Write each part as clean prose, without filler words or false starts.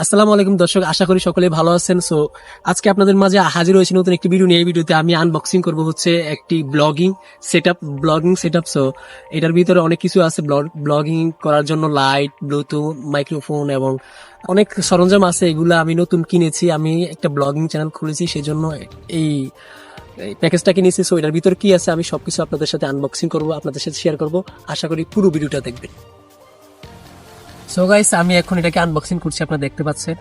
আসসালামু আলাইকুম দর্শক, আশা করি সকলে ভালো আছেন। সো আজকে আপনাদের মাঝে হাজির হয়েছে নতুন একটি ভিডিও নিয়ে। এই ভিডিওতে আমি আনবক্সিং করব হচ্ছে একটি ব্লগিং সেটআপ। সো এটার ভিতরে অনেক কিছু আছে ব্লগিং করার জন্য, লাইট, ব্লুটুথ, মাইক্রোফোন এবং অনেক সরঞ্জাম আছে। এগুলা আমি নতুন কিনেছি, আমি একটা ব্লগিং চ্যানেল খুলেছি, সেজন্য এই প্যাকেজটা কিনেছি। সো এটার ভিতরে কি আছে আমি সবকিছু আপনাদের সাথে আনবক্সিং করব, আপনাদের সাথে শেয়ার করব। আশা করি পুরো ভিডিওটা দেখবেন। সো গাইস, আমি এখন এটাকে আনবক্সিং করছি, আপনারা দেখতে পাচ্ছেন।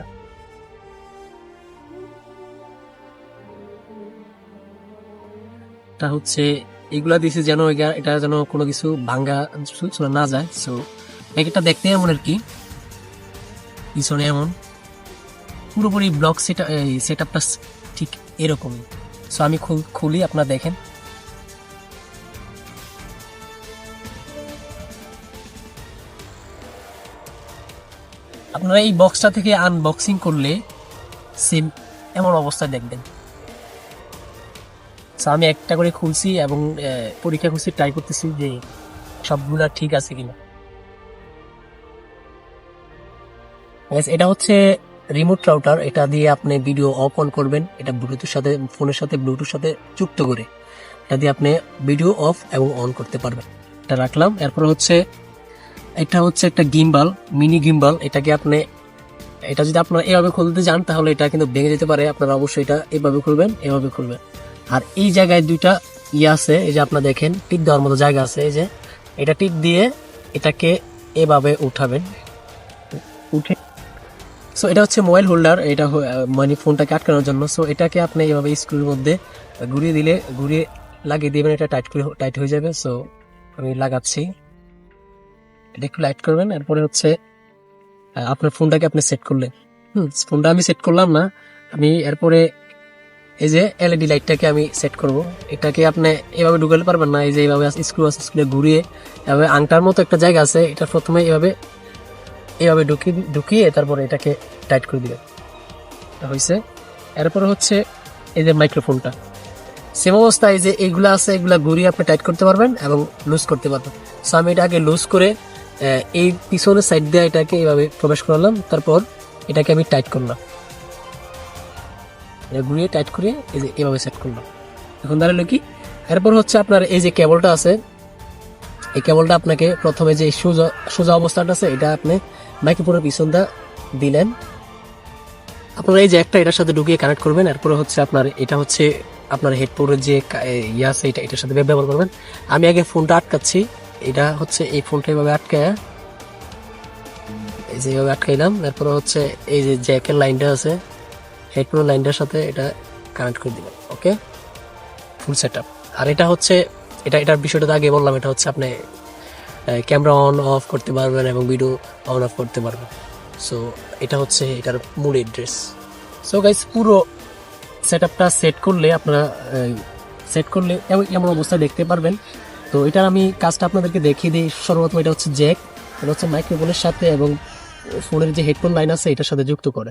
এটা হচ্ছে এগুলা দিছে যেন এটা যেন কোনো কিছু ভাঙ্গা চুরা না যায়। সো প্যাকেটটা দেখতে এমন আর কি, পিছনে এমন পুরোপুরি ব্লক সেটআপটা ঠিক এরকমই। সো আমি খুলি, আপনারা দেখেন। আপনারা এই বক্সটা থেকে আনবক্সিং করলে সেম এমন অবস্থায় দেখবেন। সো আমি একটা করে খুলছি এবং পরীক্ষা করছি, ট্রাই করতেছি যে সবগুলা ঠিক আছে কিনা। Guys, এটা হচ্ছে রিমোট রাউটার। এটা দিয়ে আপনি ভিডিও অফ অন করবেন, এটা ব্লুটুথের সাথে, ফোনের সাথে ব্লুটুথের সাথে যুক্ত করে এটা দিয়ে আপনি ভিডিও অফ এবং অন করতে পারবেন। এটা রাখলাম। এরপর হচ্ছে এটা হচ্ছে একটা গিম্বাল, মিনি গিম্বাল। এটা যদি আপনারা এভাবে খুলতে যান তাহলে এটা কিন্তু ভেঙে যেতে পারে। আপনারা অবশ্যই এটা এভাবে খুলবেন, এভাবে খুলবেন। আর এই জায়গায় দুইটা আছে, এই যে আপনারা দেখেন টিপ দেওয়ার মতো জায়গা আছে, এই যে এটা টিপ দিয়ে এটাকে এভাবে উঠাবেন। উঠে সো এটা হচ্ছে মোবাইল হোল্ডার, এটা মানে ফোনটাকে আটকানোর জন্য। সো এটাকে আপনি এইভাবে স্ক্রুর মধ্যে ঘুরিয়ে লাগিয়ে দিবেন, এটা টাইট হয়ে যাবে। সো আমি লাগাচ্ছি, এটা একটু লাইট করবেন। এরপরে হচ্ছে আপনার ফোনটাকে আপনি সেট করলেন। ফোনটা আমি সেট করলাম না, আমি এরপরে এই যে এলইডি লাইটটাকে আমি সেট করব। এটাকে আপনি এভাবে ঢুকাতে পারবেন না, এই যে এইভাবে স্ক্রু আছে, স্ক্রু ঘুরিয়ে এভাবে আংটার মতো একটা জায়গা আছে, এটা প্রথমে এভাবে এভাবে ঢুকিয়ে তারপরে এটাকে টাইট করে দিবেন। হয়েছে। এরপরে হচ্ছে এই যে মাইক্রোফোনটা সেম অবস্থায়, এই যে এইগুলা আছে, এগুলা ঘুরিয়ে আপনি টাইট করতে পারবেন এবং লুজ করতে পারবেন। সো আমি এটা আগে লুজ করে এই পিছনের সাইড দিয়ে এটাকে এইভাবে প্রবেশ করালাম, তারপর এটাকে আমি টাইট করলাম, ঘুরিয়ে টাইট করে এই যে এভাবে সেট করলাম। এখন দাঁড়ালো কি, এরপর হচ্ছে আপনার এই যে কেবলটা আছে, এই কেবলটা আপনাকে প্রথমে যে সোজা অবস্থাটা আছে, এটা আপনি মাইক্রোফোনের পিছনটা দিলেন। আপনারা এই যে একটা এটার সাথে ঢুকিয়ে কানেক্ট করবেন। এরপরে হচ্ছে এটা হচ্ছে আপনার হেডফোনের যে আছে, এটার সাথে ব্যবহার করবেন। আমি আগে ফোনটা আটকাচ্ছি, এটা হচ্ছে এই ফোনটা এইভাবে আটকায়, এই যে এইভাবে আটকাইলাম। এরপরে হচ্ছে এই যে জ্যাকের লাইনটা আছে, হেডফোনের লাইনটার সাথে এটা কানেক্ট করে দিবেন। ওকে, ফুল সেট আপ। আর এটা হচ্ছে এটার বিষয়টা তো আগে বললাম, এটা হচ্ছে আপনি ক্যামেরা অন অফ করতে পারবেন এবং ভিডিও অন অফ করতে পারবেন। সো এটা হচ্ছে এটার মূল এড্রেস। সো গাইস, পুরো সেটআপটা সেট করলে এমন অবস্থায় দেখতে পারবেন। তো এটার আমি কাজটা আপনাদেরকে দেখিয়ে দিই। সর্বপ্রথম এটা হচ্ছে জ্যাক, এটা হচ্ছে মাইক্রোফোনের সাথে এবং ফোনের যে হেডফোন লাইন আছে এটার সাথে যুক্ত করে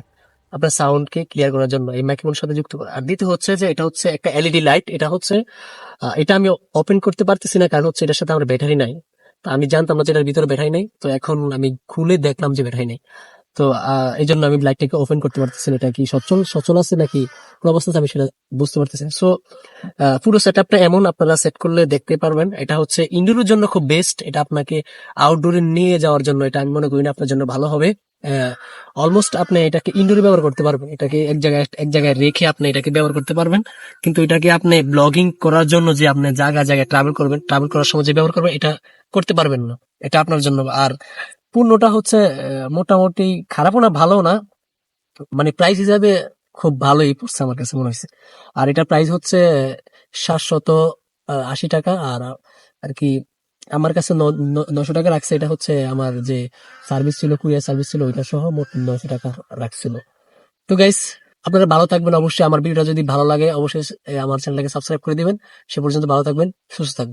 আপনার সাউন্ডকে ক্লিয়ার করার জন্য এই মাইক্রোফোনের সাথে যুক্ত করে। আর দ্বিতীয় হচ্ছে যে এটা হচ্ছে একটা এলইডি লাইট। এটা হচ্ছে এটা আমি ওপেন করতে পারতেছি না, কারণ হচ্ছে এটার সাথে আমার ব্যাটারি নাই। তো আমি জানতাম না যে এটার ভিতরে ব্যাটারি নেই, তো এখন আমি খুলে দেখলাম যে ব্যাটারি নেই। তো এই জন্য আমি লাইটটাকে ওপেন করতে পারতেছি না, এটা কি সচল সচল আছে নাকি কোন অবস্থাতে আমি সেটা বুঝতে পারতেছি না। সো পুরো সেটআপটা এমন, আপনারা সেট করলে দেখতে পারবেন। এটা হচ্ছে ইনডোরের জন্য খুব বেস্ট, এটা আপনাকে আউটডোরে নিয়ে যাওয়ার জন্য এটা আমি মনে করি না আপনার জন্য ভালো হবে। অলমোস্ট আপনি এটাকে ইনডোরে ব্যবহার করতে পারবেন, এটাকে এক জায়গায় রেখে আপনি এটাকে ব্যবহার করতে পারবেন। কিন্তু এটাকে আপনি ব্লগিং করার জন্য যে আপনি জায়গায় ট্রাভেল করার সময় যে ব্যবহার করবেন, এটা করতে পারবেন না, এটা আপনার জন্য। আর পণ্যটা হচ্ছে মোটামুটি খারাপও না, ভালো না, মানে প্রাইস হিসাবে খুব ভালোই পড়ছে আমার কাছে মনে হয়েছে। আর এটা প্রাইস হচ্ছে 780 টাকা। আর আর কি আমার কাছে 900 টাকা রাখছে। এটা হচ্ছে আমার যে সার্ভিস ছিল, কুরিয়ার সার্ভিস ছিল, ওইটা সহ মোট 900 টাকা রাখছিল। তো গাইস, আপনারা ভালো থাকবেন। অবশ্যই আমার ভিডিওটা যদি ভালো লাগে অবশ্যই আমার চ্যানেলটাকে সাবস্ক্রাইব করে দিবেন। সে পর্যন্ত ভালো থাকবেন, সুস্থ থাকবেন।